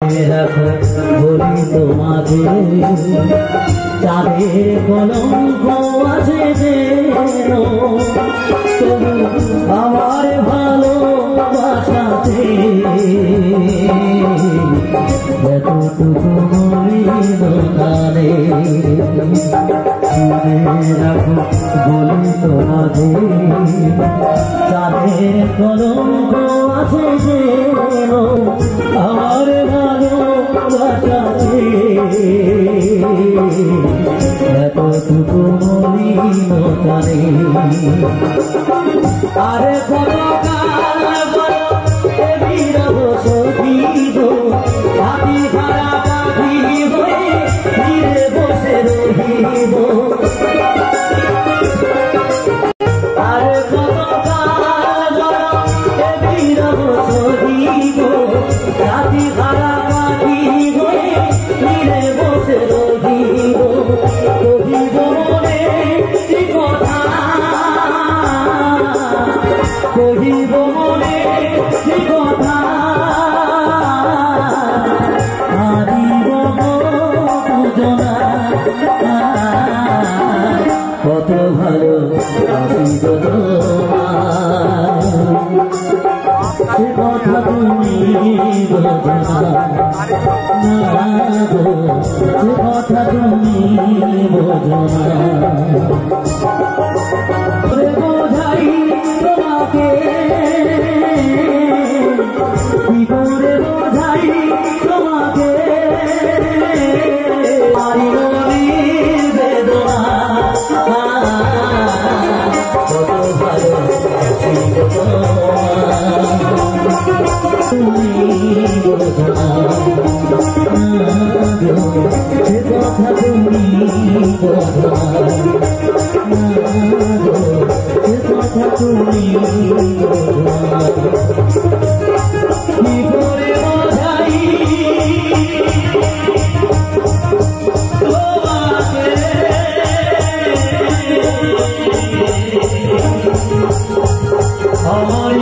রাখো বলি তোমাকে চাঁদের কলঙ্ক আছে যেন তবু আমার ভালোবাসাতে এতটুকু মলিন কানে রাখো বলি তোমাকে চাঁদের কলঙ্ক আছে যেন আমার ভালোবাসাতে এতটুকু মলিন কানে আরে কতকাল বিরহ সহিব হাতি খারা পাখি হয়ে ফিরে বসে রহিব আরে কতকাল বিরহ সহিব হাতি খারা পাখি হয়ে ফিরে বসে রহিব কহিব মনে কথা কহিব মনে কথা হারিব পূজনা কত ভালো আসিব সে কথা তুমি বোঝা না গো সে কথা তুমি বোঝা বোঝাই তোমাকে কি করে বোঝাই তোমাকে বেদনা কত ভালো তুমি বোঝা সে কথা তুমি বোঝা সে কথা তুমি কি করে বোঝাই তোমাকে আমার